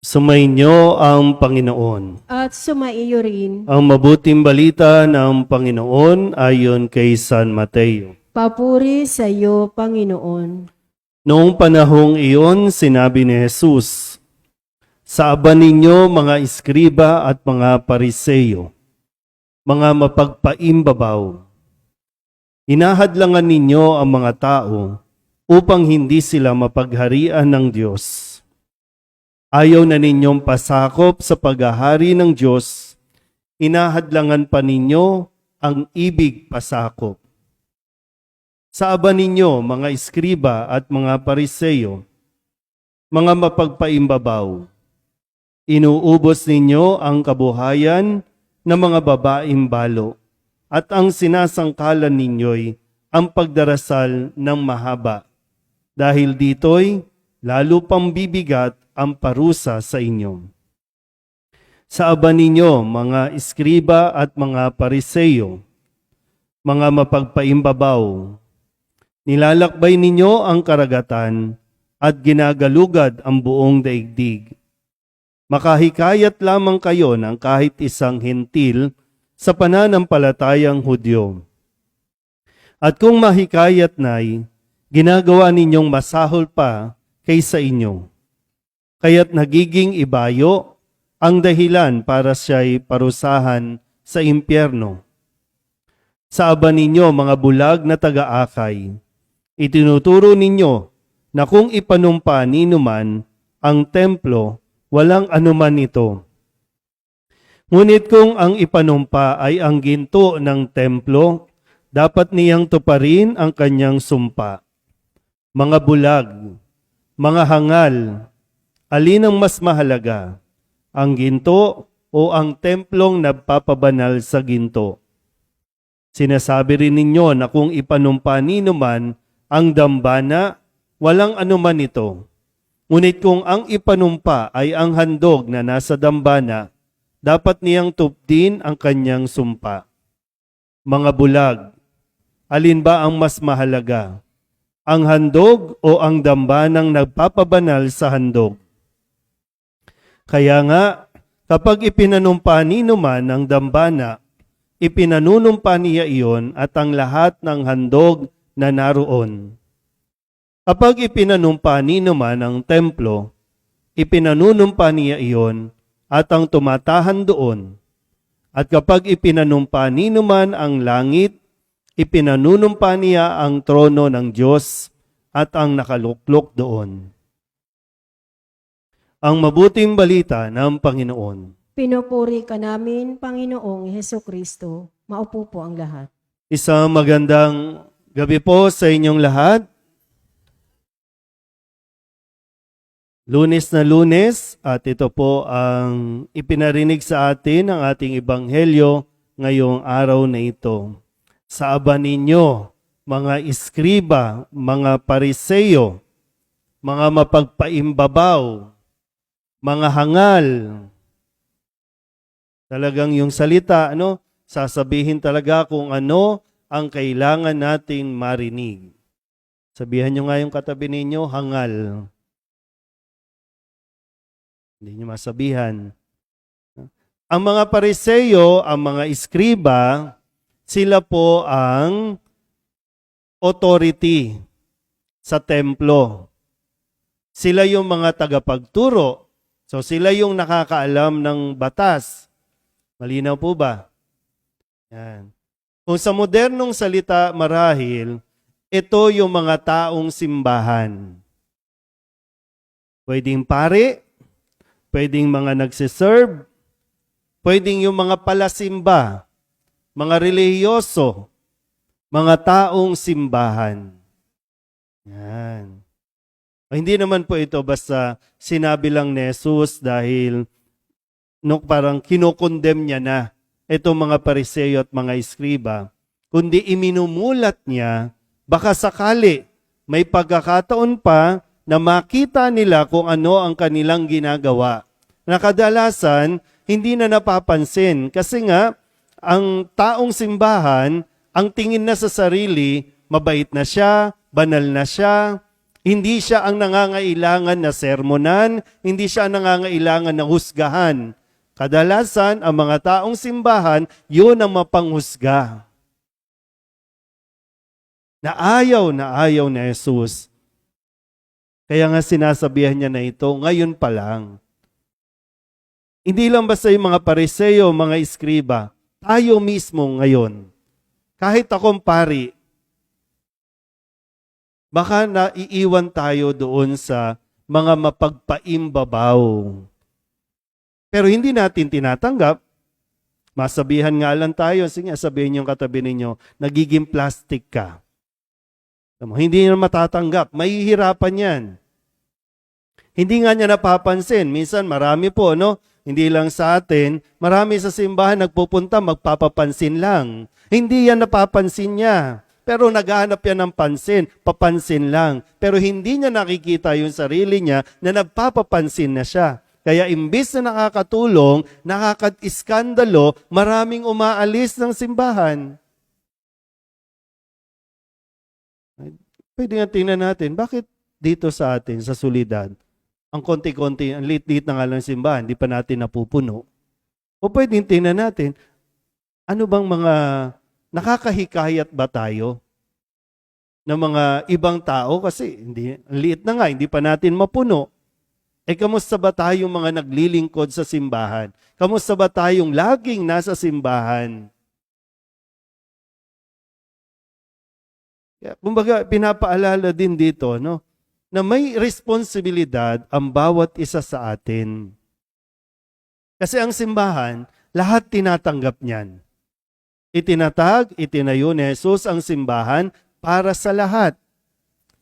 Sumainyo ang Panginoon. At sumaiyo rin. Ang mabuting balita ng Panginoon ayon kay San Mateo. Papuri sa iyo, Panginoon. Noong panahong iyon, sinabi ni Jesus, "Sa aba ninyo mga iskriba at mga pariseyo, mga mapagpaimbabaw, hinahadlangan ninyo ang mga tao upang hindi sila mapagharian ng Diyos. Ayaw na ninyong pasakop sa paghahari ng Diyos, hinahadlangan pa ninyo ang ibig pasakop. Sa aba ninyo, mga iskriba at mga pariseyo, mga mapagpaimbabaw, inuubos ninyo ang kabuhayan ng mga babaeng balo, at ang sinasangkalan ninyo'y ang pagdarasal ng mahaba. Dahil dito'y lalo pang bibigat ang parusa sa inyo. Sa aba ninyo, mga iskriba at mga pariseyo, mga mapagpaimbabaw, nilalakbay ninyo ang karagatan at ginagalugad ang buong daigdig. Makahikayat lamang kayo ng kahit isang hentil sa pananampalatayang Hudyo. At kung mahikayat na'y, ginagawa ninyong masahol pa kaysa inyo. Kaya't nagiging ibayo ang dahilan para siya'y parusahan sa impyerno. Sa aba ninyo, mga bulag na taga-akay, itinuturo ninyo na kung ipanumpa ninuman ang templo, walang anuman ito. Ngunit kung ang ipanumpa ay ang ginto ng templo, dapat niyang tuparin ang kanyang sumpa. Mga bulag, mga hangal, alin ang mas mahalaga, ang ginto o ang templong nagpapabanal sa ginto? Sinasabi rin ninyo na kung ipanumpa ninuman ang dambana, walang anuman ito. Ngunit kung ang ipanumpa ay ang handog na nasa dambana, dapat niyang tupdin ang kanyang sumpa. Mga bulag, alin ba ang mas mahalaga, ang handog o ang dambanang nagpapabanal sa handog? Kaya nga, kapag ipinanumpa ninuman ang dambana, ipinanunumpa niya iyon at ang lahat ng handog na naroon. Kapag ipinanumpa ninuman ang templo, ipinanunumpa niya iyon at ang tumatahan doon. At kapag ipinanumpa ninuman ang langit, ipinanunumpa niya ang trono ng Diyos at ang nakaluklok doon." Ang mabuting balita ng Panginoon. Pinupuri ka namin, Panginoong Hesukristo. Maupo po ang lahat. Isang magandang gabi po sa inyong lahat. Lunes na Lunes at ito po ang ipinarinig sa atin ng ating ebanghelyo ngayong araw na ito. Sa aba ninyo, mga iskriba, mga pariseyo, mga mapagpaimbabaw, mga hangal. Talagang yung salita, sasabihin talaga kung ano ang kailangan nating marinig. Sabihan nyo nga yung katabi ninyo, hangal. Hindi nyo masabihan. Ang mga pariseyo, ang mga iskriba, sila po ang authority sa templo. Sila yung mga tagapagturo. So sila yung nakakaalam ng batas. Malinaw po ba? Yan. Kung sa modernong salita marahil, ito yung mga taong simbahan. Pwedeng pare, pwedeng mga nagsiserve, pwedeng yung mga palasimba, mga relihiyoso, mga taong simbahan. Yan. Hindi naman po ito basta sinabi lang ni Jesus dahil parang kinokondem niya na itong mga pariseyo at mga iskriba, kundi iminumulat niya, baka sakali may pagkakataon pa na makita nila kung ano ang kanilang ginagawa. Na kadalasan, hindi na napapansin kasi nga, ang taong simbahan, ang tingin na sa sarili, mabait na siya, banal na siya, Hindi siya ang nangangailangan na sermonan, hindi siya ang nangangailangan na husgahan. Kadalasan, ang mga taong simbahan, yun ang mapanghusga. Na ayaw na Jesus. Kaya nga sinasabihan niya na ito, ngayon pa lang. Hindi lang basta yung mga pariseo, mga iskriba, tayo mismo ngayon. Kahit akong pari, baka naiiwan tayo doon sa mga mapagpaimbabaw. Pero hindi natin tinatanggap. Masabihan nga lang tayo, sige, sabihin yung katabi ninyo, nagiging plastic ka. Hindi na matatanggap, mahihirapan yan. Hindi nga niya napapansin. Minsan marami po, no? Hindi lang sa atin, marami sa simbahan nagpupunta, magpapapansin lang. Hindi yan napapansin niya. Pero naghahanap yan ng pansin, papansin lang. Pero hindi niya nakikita yung sarili niya na nagpapapansin na siya. Kaya imbis na nakakatulong, nakaka-iskandalo, maraming umaalis ng simbahan. Pwede nga tingnan natin, bakit dito sa atin, sa Soledad, ang konti-konti, ang lit-lit na nga lang simbahan, hindi pa natin napupuno. O pwede tingnan natin, ano bang mga nakakahikayat ba tayo ng mga ibang tao? Kasi hindi, ang liit na nga, hindi pa natin mapuno. Kamusta ba tayong mga naglilingkod sa simbahan? Kamusta ba tayong laging nasa simbahan? Kumbaga, pinapaalala din dito, no, na may responsibilidad ang bawat isa sa atin. Kasi ang simbahan, lahat tinatanggap niyan. Itinatag, itinayo ni Jesus ang simbahan para sa lahat.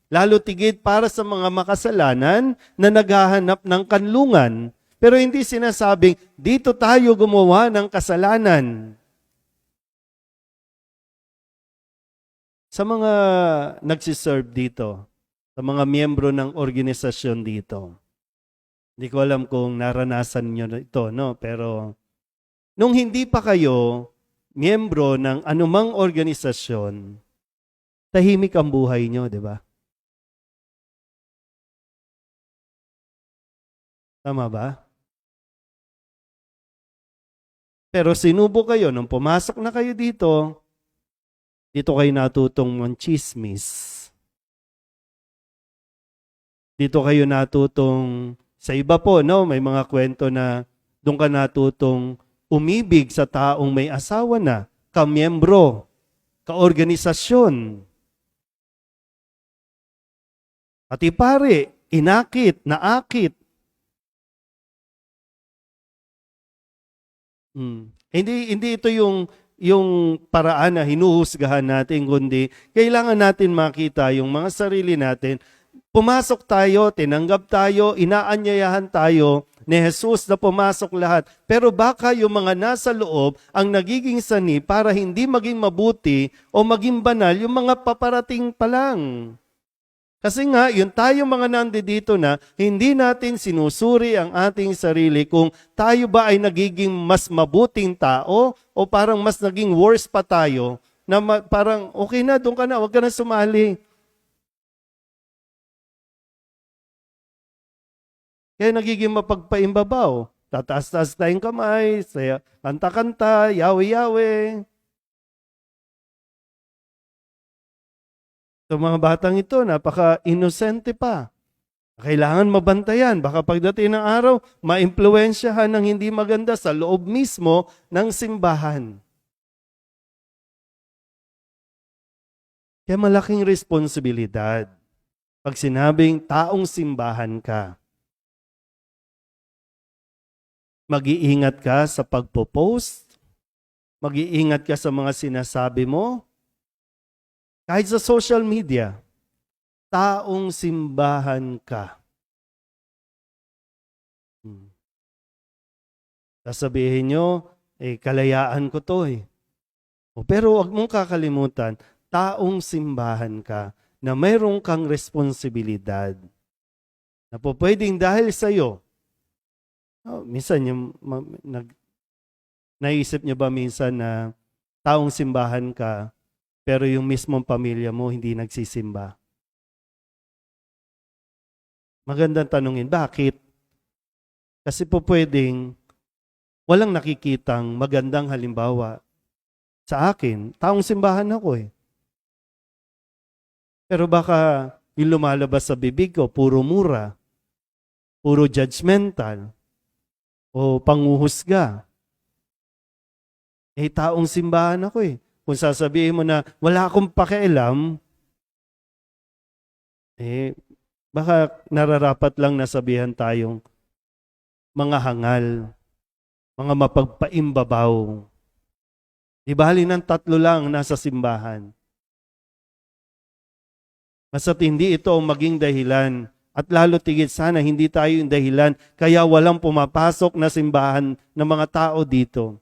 Lalo tigit para sa mga makasalanan na naghahanap ng kanlungan. Pero hindi sinasabing, dito tayo gumawa ng kasalanan. Sa mga nagsiserve dito, sa mga miyembro ng organisasyon dito, hindi ko alam kung naranasan niyo ito, no? Pero nung hindi pa kayo miyembro ng anumang organisasyon, tahimik ang buhay niyo, di ba? Tama ba? Pero sinubo kayo, nung pumasok na kayo dito kayo natutong manchismis. Dito kayo natutong, sa iba po, no, may mga kwento na doon ka natutong umibig sa taong may asawa na, kamiyembro, kaorganisasyon. Pati pare, inakit, naakit. Hindi ito yung paraan na hinuhusgahan natin, kundi kailangan natin makita yung mga sarili natin. Pumasok tayo, tinanggap tayo, inaanyayahan tayo ni Jesus na pumasok lahat. Pero baka yung mga nasa loob ang nagiging sani para hindi maging mabuti o maging banal yung mga paparating pa lang. Kasi nga, yun tayo mga nandito na, hindi natin sinusuri ang ating sarili kung tayo ba ay nagiging mas mabuting tao o parang mas naging worse pa tayo na parang okay na, doon ka na, huwag ka na sumali. Kaya nagiging mapagpaimbabaw. Tataas-taas tayong kamay, kanta-kanta, yawe-yawe. So mga batang ito, napaka-inosente pa. Kailangan mabantayan. Baka pagdating ng araw, maimpluwensyahan ng hindi maganda sa loob mismo ng simbahan. Kaya malaking responsibilidad. Pag sinabing taong simbahan ka, mag-iingat ka sa pagpo-post, mag-iingat ka sa mga sinasabi mo, kahit sa social media, taong simbahan ka. Sasabihin nyo, kalayaan ko to . Pero wag mong kakalimutan, taong simbahan ka na mayroon kang responsibilidad. Na po pwedeng dahil sa'yo, minsan naisip nyo ba minsan na taong simbahan ka, pero yung mismong pamilya mo hindi nagsisimba? Magandang tanungin, bakit? Kasi po pwedeng walang nakikitang magandang halimbawa sa akin. Taong simbahan ako eh. Pero baka yung lumalabas sa bibig ko, puro mura, puro judgmental, o panguhusga. Eh, taong simbahan ako eh. Kung sasabihin mo na wala akong pakialam, eh, baka nararapat lang nasabihan tayong mga hangal, mga mapagpaimbabaw. Di bali ng 3 lang nasa simbahan. Basta't hindi ito ang maging dahilan at lalo tigit sana hindi tayo yung dahilan kaya walang pumapasok na simbahan ng mga tao dito.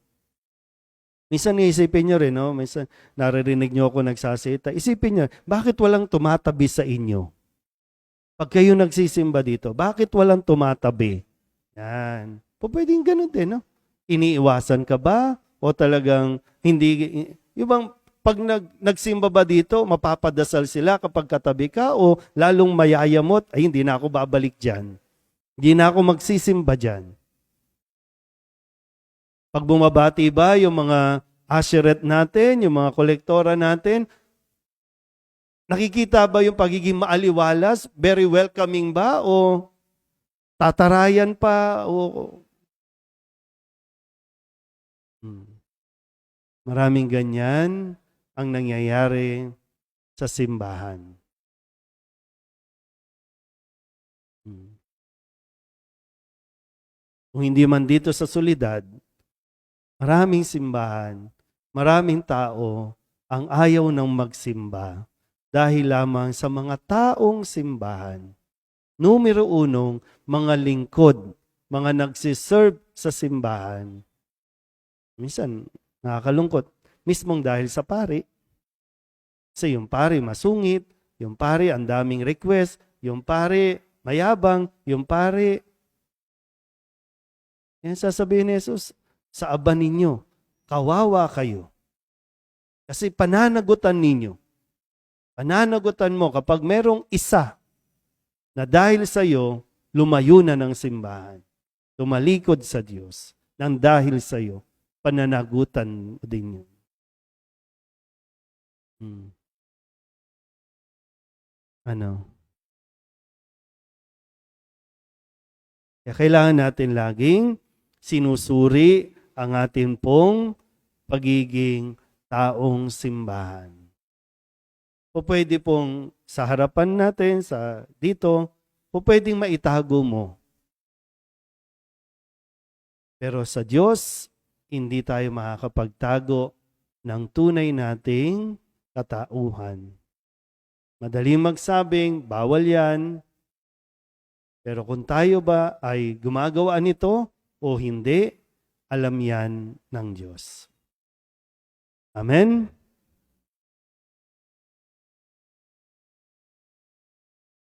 Minsan iisipin nyo rin, no? Minsan naririnig nyo ako nagsasita. Isipin nyo, bakit walang tumatabi sa inyo? Pag kayo nagsisimba dito, bakit walang tumatabi? Yan. Pwedeng ganun din, no? Iniiwasan ka ba? O talagang hindi, yung bang pag nagsimba ba dito, mapapadasal sila kapag katabi ka o lalong mayayamot, ay hindi na ako babalik dyan. Hindi na ako magsisimba dyan. Pag bumabati ba yung mga asheret natin, yung mga kolektora natin, nakikita ba yung pagiging maaliwalas? Very welcoming ba? O tatarayan pa? Maraming ganyan ang nangyayari sa simbahan. Kung hindi man dito sa Soledad, maraming simbahan, maraming tao ang ayaw ng magsimba dahil lamang sa mga taong simbahan. Numero 1, mga lingkod, mga nagsiserve sa simbahan. Minsan, nakakalungkot, mismong dahil sa pari. Kasi yung pari masungit, yung pari ang daming request, yung pari mayabang, yung pari. Yan sasabihin ni Jesus, sa aba ninyo, kawawa kayo. Kasi pananagutan ninyo. Pananagutan mo kapag merong isa na dahil sa iyo, lumayo na ng simbahan. Tumalikod sa Diyos. Nang dahil sa iyo, pananagutan din yun. Ano? Kaya kailangan natin laging sinusuri ang ating pong pagiging taong simbahan. O pwede pong sa harapan natin, sa dito, o pwedeng maitago mo. Pero sa Diyos, hindi tayo makakapagtago ng tunay nating katauhan. Madaling magsabing, bawal yan. Pero kung tayo ba ay gumagawa nito o hindi, alam yan ng Diyos. Amen?